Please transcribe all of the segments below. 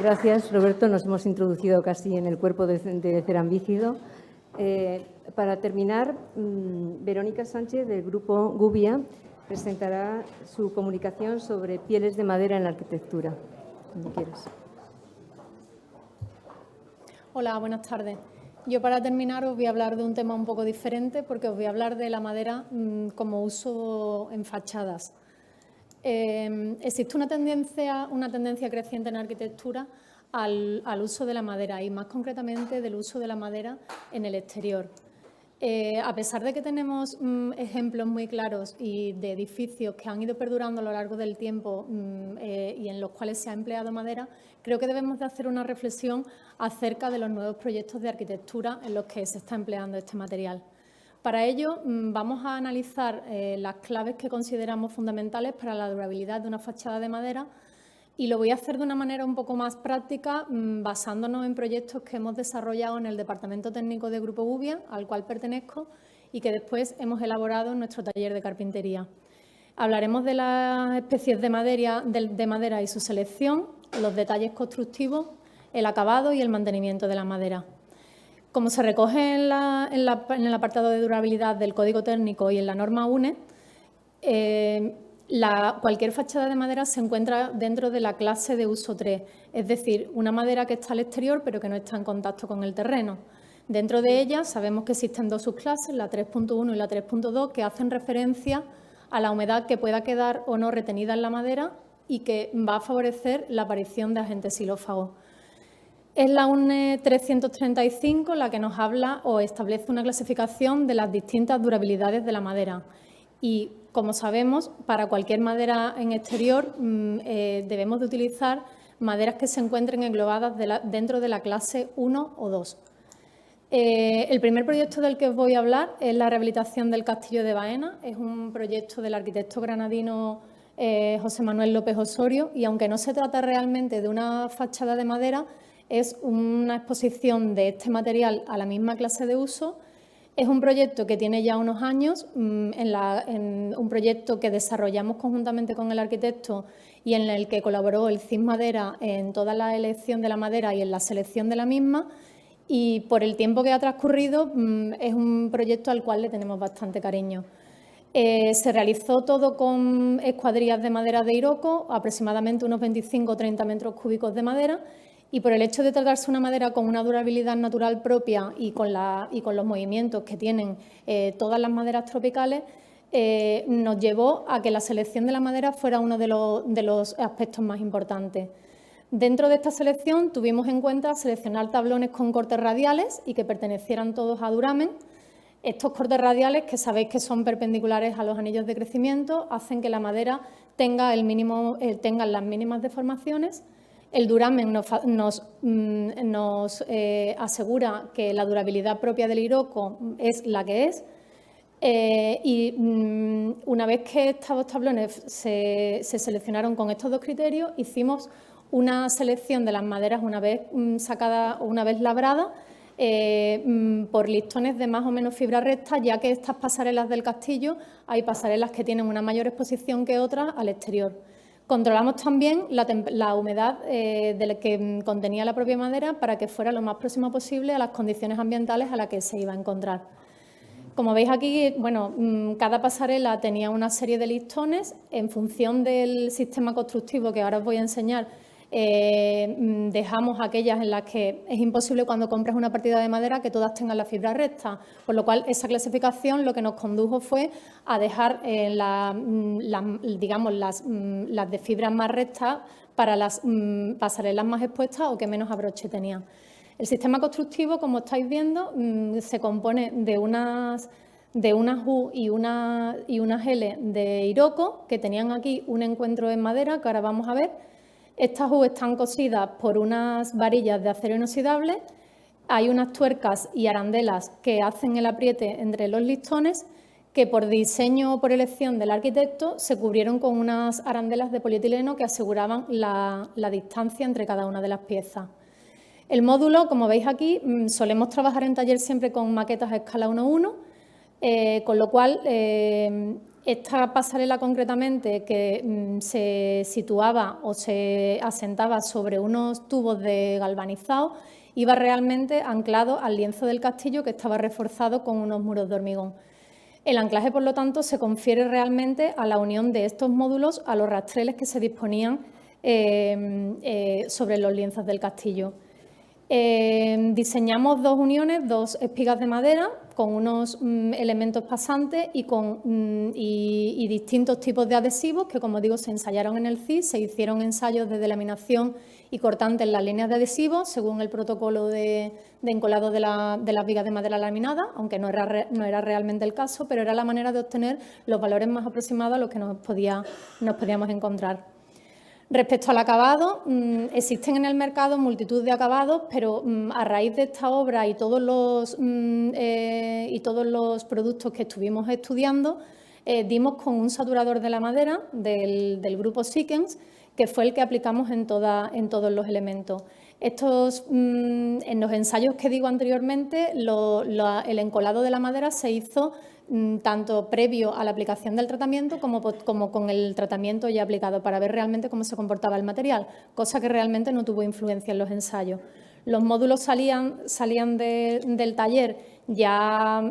Gracias, Roberto. Nos hemos introducido casi en el cuerpo de Cerambícido. Para terminar, Verónica Sánchez, del Grupo Gubia, presentará su comunicación sobre pieles de madera en la arquitectura. Cuando quieras. Hola, buenas tardes. Yo, para terminar, os voy a hablar de un tema un poco diferente, porque os voy a hablar de la madera como uso en fachadas. Existe una tendencia creciente en la arquitectura al uso de la madera, y más concretamente del uso de la madera en el exterior. A pesar de que tenemos ejemplos muy claros y de edificios que han ido perdurando a lo largo del tiempo y en los cuales se ha empleado madera, creo que debemos de hacer una reflexión acerca de los nuevos proyectos de arquitectura en los que se está empleando este material. Para ello, vamos a analizar las claves que consideramos fundamentales para la durabilidad de una fachada de madera, y lo voy a hacer de una manera un poco más práctica, basándonos en proyectos que hemos desarrollado en el Departamento Técnico de Grupo Gubia, al cual pertenezco, y que después hemos elaborado en nuestro taller de carpintería. Hablaremos de las especies de madera y su selección, los detalles constructivos, el acabado y el mantenimiento de la madera. Como se recoge en el apartado de durabilidad del Código Técnico y en la norma UNE, cualquier fachada de madera se encuentra dentro de la clase de uso 3, es decir, una madera que está al exterior pero que no está en contacto con el terreno. Dentro de ella sabemos que existen dos subclases, la 3.1 y la 3.2, que hacen referencia a la humedad que pueda quedar o no retenida en la madera y que va a favorecer la aparición de agentes xilófagos. Es la UNE 335 la que nos habla o establece una clasificación de las distintas durabilidades de la madera. Y, como sabemos, para cualquier madera en exterior debemos de utilizar maderas que se encuentren englobadas dentro de la clase 1 o 2. El primer proyecto del que os voy a hablar es la rehabilitación del Castillo de Baena. Es un proyecto del arquitecto granadino José Manuel López Osorio, y aunque no se trata realmente de una fachada de madera, es una exposición de este material a la misma clase de uso. Es un proyecto que tiene ya unos años, un proyecto que desarrollamos conjuntamente con el arquitecto y en el que colaboró el CIS Madera en toda la elección de la madera y en la selección de la misma, y por el tiempo que ha transcurrido es un proyecto al cual le tenemos bastante cariño. Se realizó todo con escuadrillas de madera de Iroko, aproximadamente unos 25 o 30 metros cúbicos de madera, y por el hecho de tratarse una madera con una durabilidad natural propia y con los movimientos que tienen todas las maderas tropicales, nos llevó a que la selección de la madera fuera uno de los aspectos más importantes. Dentro de esta selección tuvimos en cuenta seleccionar tablones con cortes radiales y que pertenecieran todos a duramen. Estos cortes radiales, que sabéis que son perpendiculares a los anillos de crecimiento, hacen que la madera tenga las mínimas deformaciones. El duramen nos asegura que la durabilidad propia del Iroko es la que es. Una vez que estos tablones se seleccionaron con estos dos criterios, hicimos una selección de las maderas una vez labradas por listones de más o menos fibra recta, ya que estas pasarelas del castillo hay pasarelas que tienen una mayor exposición que otras al exterior. Controlamos también la humedad que contenía la propia madera para que fuera lo más próximo posible a las condiciones ambientales a las que se iba a encontrar. Como veis aquí, cada pasarela tenía una serie de listones. En función del sistema constructivo que ahora os voy a enseñar, dejamos aquellas en las que es imposible, cuando compras una partida de madera, que todas tengan la fibra recta, por lo cual esa clasificación lo que nos condujo fue a dejar las de fibras más rectas para las pasarelas más expuestas o que menos abroche tenían. El sistema constructivo, como estáis viendo, se compone de unas U y unas L de Iroko, que tenían aquí un encuentro en madera, que ahora vamos a ver. Estas U están cosidas por unas varillas de acero inoxidable. Hay unas tuercas y arandelas que hacen el apriete entre los listones, que por diseño o por elección del arquitecto se cubrieron con unas arandelas de polietileno que aseguraban la distancia entre cada una de las piezas. El módulo, como veis aquí, solemos trabajar en taller siempre con maquetas a escala 1:1, con lo cual Esta pasarela concretamente, que se situaba o se asentaba sobre unos tubos de galvanizado, iba realmente anclado al lienzo del castillo, que estaba reforzado con unos muros de hormigón. El anclaje, por lo tanto, se confiere realmente a la unión de estos módulos a los rastreles que se disponían sobre los lienzos del castillo. Diseñamos dos uniones, dos espigas de madera con unos elementos pasantes y distintos tipos de adhesivos que, como digo, se ensayaron en el CIS, se hicieron ensayos de delaminación y cortante en las líneas de adhesivos según el protocolo de encolado de las vigas de madera laminada, aunque no era realmente el caso, pero era la manera de obtener los valores más aproximados a los que nos podíamos encontrar. Respecto al acabado, existen en el mercado multitud de acabados, pero a raíz de esta obra y todos los productos que estuvimos estudiando, dimos con un saturador de la madera del grupo Sikkens, que fue el que aplicamos en todos los elementos. En los ensayos que digo anteriormente, el encolado de la madera se hizo tanto previo a la aplicación del tratamiento como con el tratamiento ya aplicado, para ver realmente cómo se comportaba el material, cosa que realmente no tuvo influencia en los ensayos. Los módulos salían del taller ya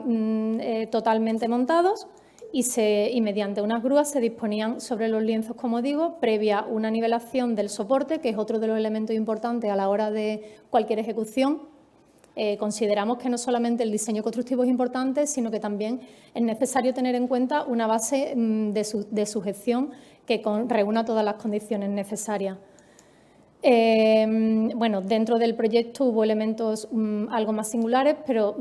totalmente montados y mediante unas grúas se disponían sobre los lienzos, como digo, previa una nivelación del soporte, que es otro de los elementos importantes a la hora de cualquier ejecución. Consideramos que no solamente el diseño constructivo es importante, sino que también es necesario tener en cuenta una base de sujeción que reúna todas las condiciones necesarias. Bueno, dentro del proyecto hubo elementos algo más singulares, pero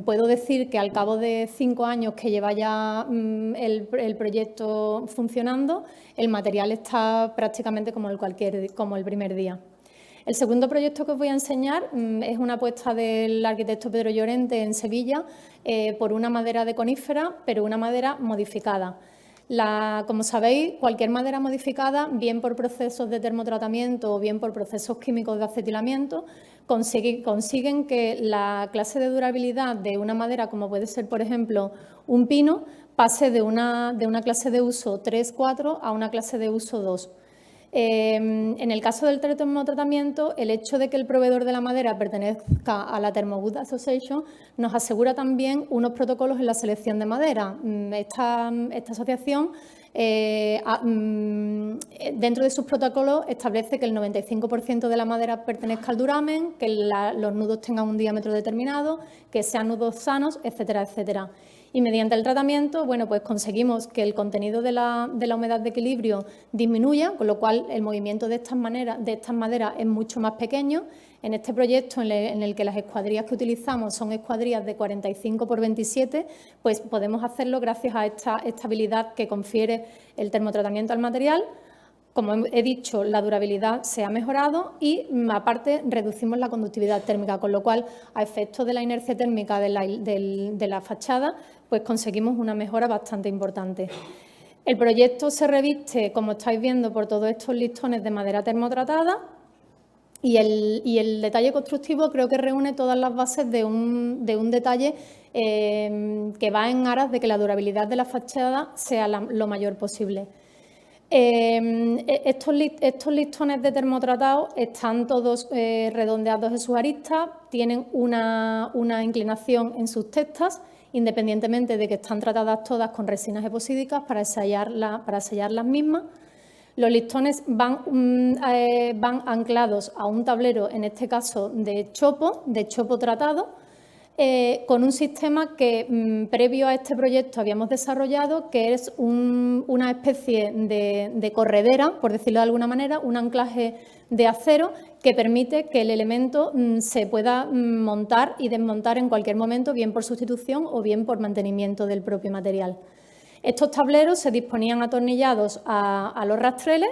puedo decir que al cabo de 5 años que lleva ya el proyecto funcionando, el material está prácticamente como el primer día. El segundo proyecto que os voy a enseñar es una apuesta del arquitecto Pedro Llorente en Sevilla por una madera de conífera, pero una madera modificada. Como sabéis, cualquier madera modificada, bien por procesos de termotratamiento o bien por procesos químicos de acetilamiento, consiguen que la clase de durabilidad de una madera, como puede ser, por ejemplo, un pino, pase de una clase de uso 3-4 a una clase de uso 2. En el caso del termotratamiento, el hecho de que el proveedor de la madera pertenezca a la Thermowood Association nos asegura también unos protocolos en la selección de madera. Esta asociación, dentro de sus protocolos, establece que el 95% de la madera pertenezca al duramen, que los nudos tengan un diámetro determinado, que sean nudos sanos, etcétera, etcétera. Y mediante el tratamiento, bueno, pues conseguimos que el contenido de la humedad de equilibrio disminuya, con lo cual el movimiento de estas maderas es mucho más pequeño. En este proyecto, en el que las escuadrillas que utilizamos son escuadrillas de 45 por 27, pues podemos hacerlo gracias a esta estabilidad que confiere el termotratamiento al material. Como he dicho, la durabilidad se ha mejorado y, aparte, reducimos la conductividad térmica, con lo cual, a efectos de la inercia térmica de la fachada, pues conseguimos una mejora bastante importante. El proyecto se reviste, como estáis viendo, por todos estos listones de madera termotratada y el detalle constructivo creo que reúne todas las bases de un detalle que va en aras de que la durabilidad de la fachada sea lo mayor posible. Estos listones de termotratado están todos redondeados en sus aristas, tienen una inclinación en sus testas, independientemente de que están tratadas todas con resinas eposídicas para sellar las mismas. Los listones van anclados a un tablero, en este caso de chopo tratado, con un sistema que previo a este proyecto habíamos desarrollado, que es una especie de corredera, por decirlo de alguna manera, un anclaje de acero que permite que el elemento se pueda montar y desmontar en cualquier momento, bien por sustitución o bien por mantenimiento del propio material. Estos tableros se disponían atornillados a los rastreles,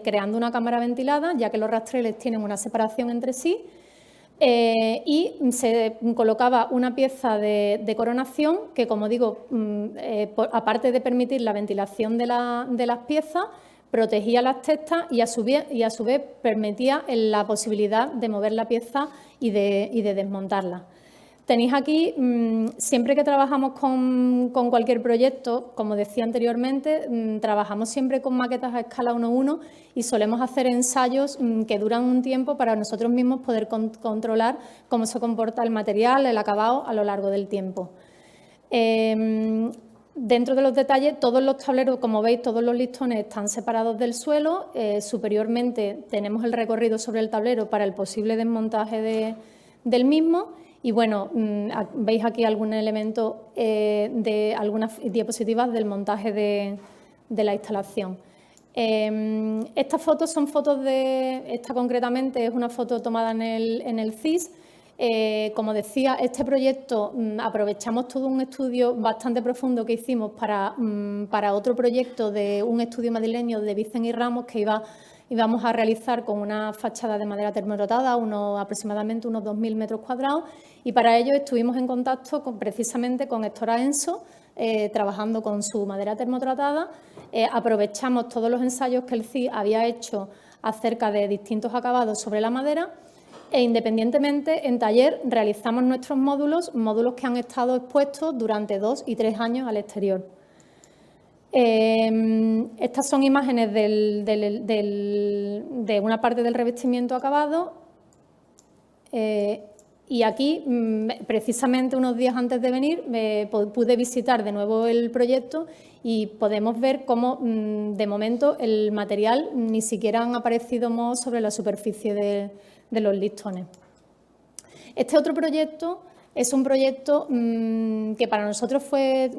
creando una cámara ventilada, ya que los rastreles tienen una separación entre sí, y se colocaba una pieza de coronación que, como digo, aparte de permitir la ventilación de las piezas, protegía las testas y a su vez permitía la posibilidad de mover la pieza y de desmontarla. Tenéis aquí, siempre que trabajamos con cualquier proyecto, como decía anteriormente, trabajamos siempre con maquetas a escala 1:1 y solemos hacer ensayos que duran un tiempo para nosotros mismos poder controlar cómo se comporta el material, el acabado a lo largo del tiempo. Dentro de los detalles, todos los tableros, como veis, todos los listones están separados del suelo. Superiormente tenemos el recorrido sobre el tablero para el posible desmontaje del mismo. Y bueno, veis aquí algún elemento de algunas diapositivas del montaje de la instalación. Estas fotos son fotos esta concretamente es una foto tomada en el CIS. Como decía, este proyecto aprovechamos todo un estudio bastante profundo que hicimos para otro proyecto de un estudio madrileño de Vicens y Ramos que íbamos a realizar con una fachada de madera termotratada, aproximadamente unos 2.000 metros cuadrados, y para ello estuvimos en contacto precisamente con Héctor Aenso, trabajando con su madera termotratada. Aprovechamos todos los ensayos que el CIS había hecho acerca de distintos acabados sobre la madera e independientemente en taller realizamos nuestros módulos que han estado expuestos durante 2 y 3 años al exterior. Estas son imágenes de una parte del revestimiento acabado y aquí, precisamente unos días antes de venir, pude visitar de nuevo el proyecto y podemos ver cómo, de momento, el material ni siquiera han aparecido mohos sobre la superficie de los listones. Este otro proyecto es un proyecto que para nosotros fue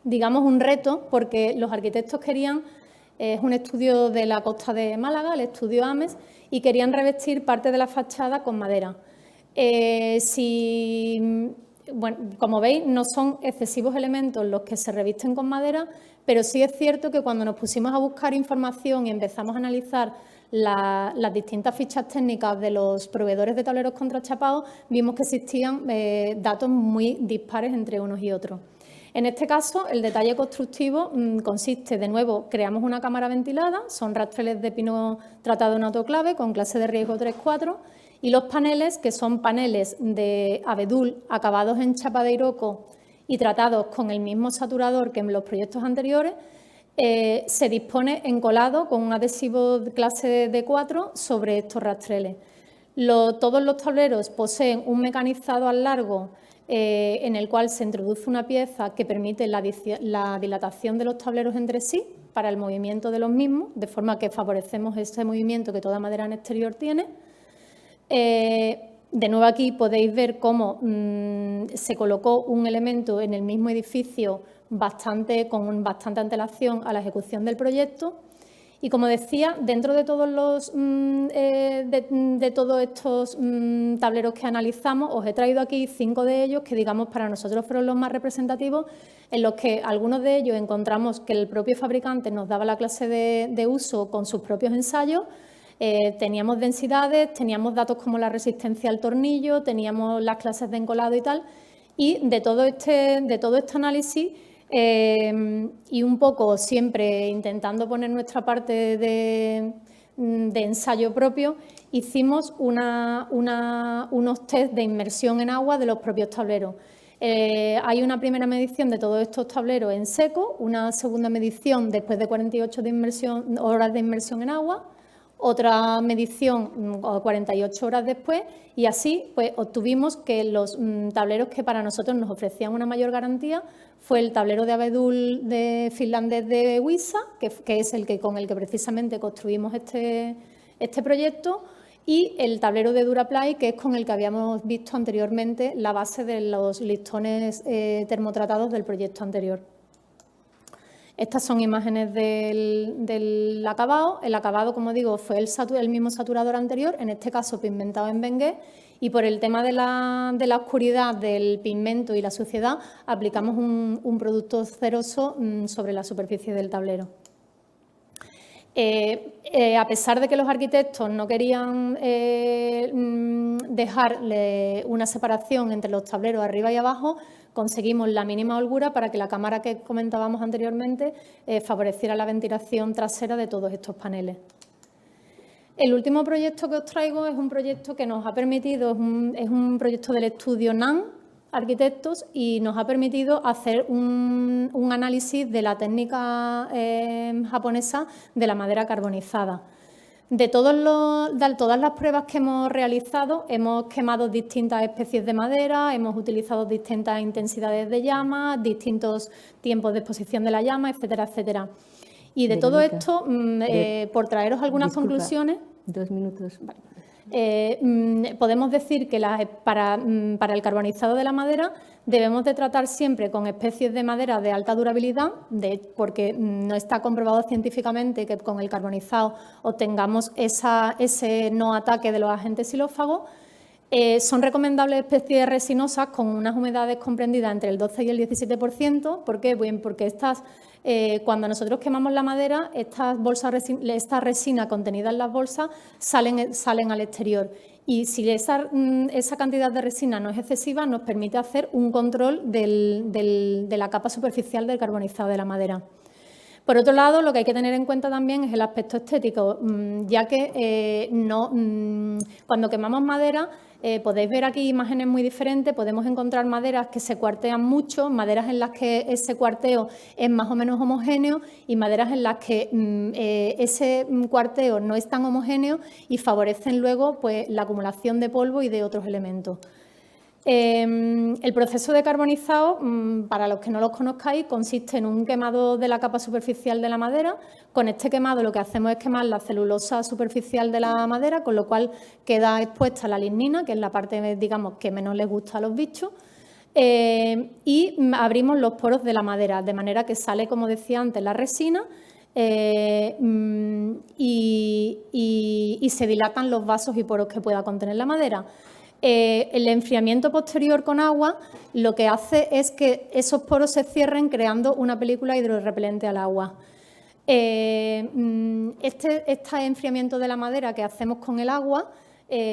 digamos un reto, porque los arquitectos querían, es un estudio de la costa de Málaga, el estudio AMES, y querían revestir parte de la fachada con madera. Bueno, como veis, no son excesivos elementos los que se revisten con madera, pero sí es cierto que cuando nos pusimos a buscar información y empezamos a analizar las distintas fichas técnicas de los proveedores de tableros contrachapados, vimos que existían datos muy dispares entre unos y otros. En este caso, el detalle constructivo consiste, de nuevo, creamos una cámara ventilada, son rastreles de pino tratado en autoclave con clase de riesgo 3-4, y los paneles, que son paneles de abedul acabados en chapa de iroco y tratados con el mismo saturador que en los proyectos anteriores, se dispone encolado con un adhesivo de clase D4 sobre estos rastreles. Todos los tableros poseen un mecanizado al largo en el cual se introduce una pieza que permite la dilatación de los tableros entre sí para el movimiento de los mismos, de forma que favorecemos ese movimiento que toda madera en exterior tiene. De nuevo aquí podéis ver cómo se colocó un elemento en el mismo edificio con bastante antelación a la ejecución del proyecto. Y como decía, dentro de todos estos tableros que analizamos, os he traído aquí 5 de ellos que, digamos, para nosotros fueron los más representativos, en los que algunos de ellos encontramos que el propio fabricante nos daba la clase de uso con sus propios ensayos. Teníamos densidades, teníamos datos como la resistencia al tornillo, teníamos las clases de encolado y tal. Y de todo este análisis, y un poco siempre intentando poner nuestra parte de ensayo propio, hicimos unos test de inmersión en agua de los propios tableros. Hay una primera medición de todos estos tableros en seco, una segunda medición después de 48 horas de inmersión en agua, otra medición 48 horas después, y así pues obtuvimos que los tableros que para nosotros nos ofrecían una mayor garantía fue el tablero de abedul finlandés de Wisa, que es con el que precisamente construimos este proyecto, y el tablero de Duraplay, que es con el que habíamos visto anteriormente la base de los listones termotratados del proyecto anterior. Estas son imágenes del acabado. El acabado, como digo, fue el mismo saturador anterior, en este caso pigmentado en Bengué, y por el tema de la oscuridad del pigmento y la suciedad, aplicamos un producto ceroso sobre la superficie del tablero. A pesar de que los arquitectos no querían dejar una separación entre los tableros arriba y abajo, conseguimos la mínima holgura para que la cámara que comentábamos anteriormente favoreciera la ventilación trasera de todos estos paneles. El último proyecto que os traigo es un proyecto que nos ha permitido, es un proyecto del estudio NAN, Arquitectos, y nos ha permitido hacer un análisis de la técnica japonesa de la madera carbonizada. De todas las pruebas que hemos realizado, hemos quemado distintas especies de madera, hemos utilizado distintas intensidades de llama, distintos tiempos de exposición de la llama, etcétera, etcétera. Y de todo esto, por traeros algunas conclusiones… 2 minutos. Podemos decir que para el carbonizado de la madera debemos de tratar siempre con especies de madera de alta durabilidad, porque no está comprobado científicamente que con el carbonizado obtengamos ese no ataque de los agentes xilófagos. Son recomendables especies resinosas con unas humedades comprendidas entre el 12 y el 17%. ¿Por qué? Bien, porque cuando nosotros quemamos la madera, esta resina contenida en las bolsas salen al exterior. Y si esa cantidad de resina no es excesiva, nos permite hacer un control de la capa superficial del carbonizado de la madera. Por otro lado, lo que hay que tener en cuenta también es el aspecto estético, ya que cuando quemamos madera, podéis ver aquí imágenes muy diferentes, podemos encontrar maderas que se cuartean mucho, maderas en las que ese cuarteo es más o menos homogéneo y maderas en las que ese cuarteo no es tan homogéneo y favorecen luego pues, la acumulación de polvo y de otros elementos. El proceso de carbonizado, para los que no los conozcáis, consiste en un quemado de la capa superficial de la madera. Con este quemado lo que hacemos es quemar la celulosa superficial de la madera, con lo cual queda expuesta la lignina, que es la parte, digamos, que menos les gusta a los bichos. Y abrimos los poros de la madera, de manera que sale, como decía antes, la resina y se dilatan los vasos y poros que pueda contener la madera. El enfriamiento posterior con agua lo que hace es que esos poros se cierren creando una película hidrorrepelente al agua. Este enfriamiento de la madera que hacemos con el agua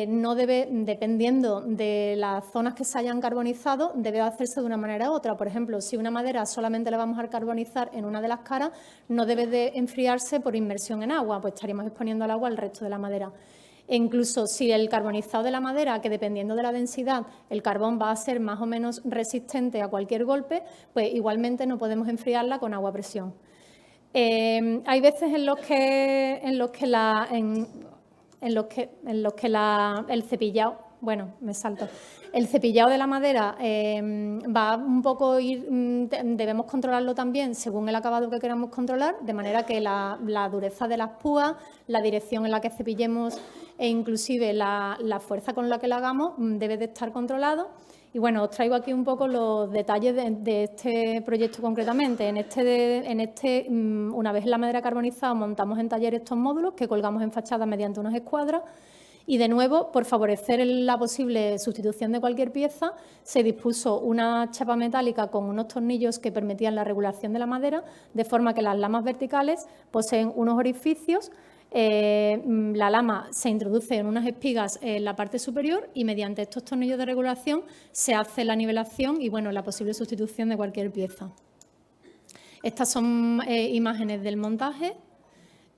no debe, dependiendo de las zonas que se hayan carbonizado, debe hacerse de una manera u otra. Por ejemplo, si una madera solamente la vamos a carbonizar en una de las caras, no debe de enfriarse por inmersión en agua, pues estaríamos exponiendo al agua el resto de la madera. E incluso si el carbonizado de la madera, que dependiendo de la densidad, el carbón va a ser más o menos resistente a cualquier golpe, pues igualmente no podemos enfriarla con agua a presión. Hay veces en los que el cepillado, bueno, me salto, el cepillado de la madera va un poco debemos controlarlo también según el acabado que queramos controlar, de manera que la dureza de las púas, la dirección en la que cepillemos e inclusive la fuerza con la que la hagamos debe de estar controlado. Y bueno, os traigo aquí un poco los detalles de este proyecto concretamente. Una vez la madera carbonizada, montamos en taller estos módulos que colgamos en fachada mediante unas escuadras. Y de nuevo, por favorecer la posible sustitución de cualquier pieza, se dispuso una chapa metálica con unos tornillos que permitían la regulación de la madera, de forma que las lamas verticales poseen unos orificios. La lama se introduce en unas espigas en la parte superior y mediante estos tornillos de regulación se hace la nivelación y bueno, la posible sustitución de cualquier pieza. Estas son imágenes del montaje.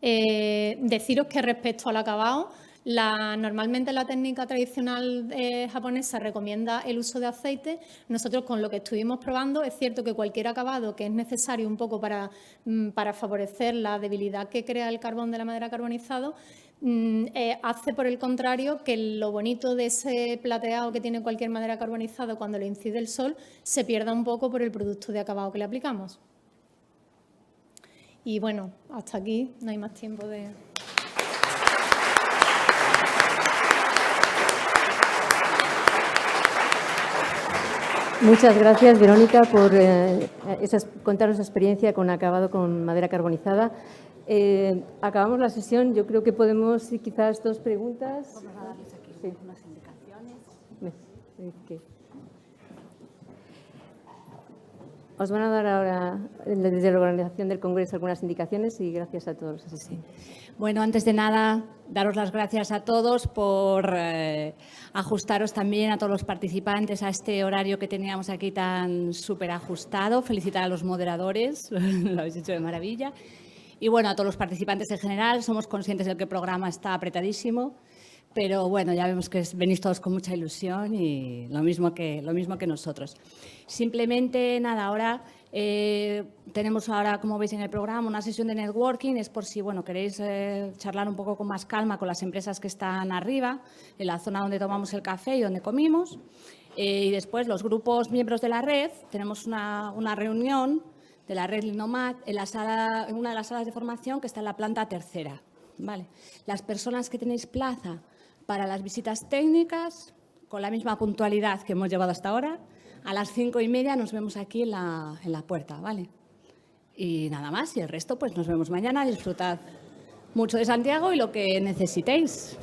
Deciros que respecto al acabado, normalmente la técnica tradicional japonesa recomienda el uso de aceite. Nosotros, con lo que estuvimos probando, es cierto que cualquier acabado que es necesario un poco para favorecer la debilidad que crea el carbón de la madera carbonizado, hace, por el contrario, que lo bonito de ese plateado que tiene cualquier madera carbonizada cuando le incide el sol se pierda un poco por el producto de acabado que le aplicamos. Y bueno, hasta aquí, no hay más tiempo de… Muchas gracias, Verónica, por contarnos su experiencia con acabado con madera carbonizada. Acabamos la sesión. Yo creo que podemos, quizás, 2 preguntas. Vamos a darles aquí unas indicaciones. Os van a dar ahora, desde la organización del Congreso, algunas indicaciones y gracias a todos. Sí. Bueno, antes de nada, daros las gracias a todos por ajustaros también a todos los participantes a este horario que teníamos aquí tan súper ajustado. Felicitar a los moderadores, lo habéis hecho de maravilla. Y bueno, a todos los participantes en general, somos conscientes de que el programa está apretadísimo, pero bueno, ya vemos que venís todos con mucha ilusión y lo mismo que nosotros. Simplemente, nada, ahora tenemos ahora, como veis en el programa, una sesión de networking. Es por si queréis charlar un poco con más calma con las empresas que están arriba, en la zona donde tomamos el café y donde comimos. Y después, los grupos miembros de la red, tenemos una reunión de la red Linomad en una de las salas de formación que está en la planta tercera. ¿Vale? Las personas que tenéis plaza para las visitas técnicas, con la misma puntualidad que hemos llevado hasta ahora, a las 5:30 nos vemos aquí en la puerta, ¿vale? Y nada más, y el resto pues nos vemos mañana. Disfrutad mucho de Santiago y lo que necesitéis.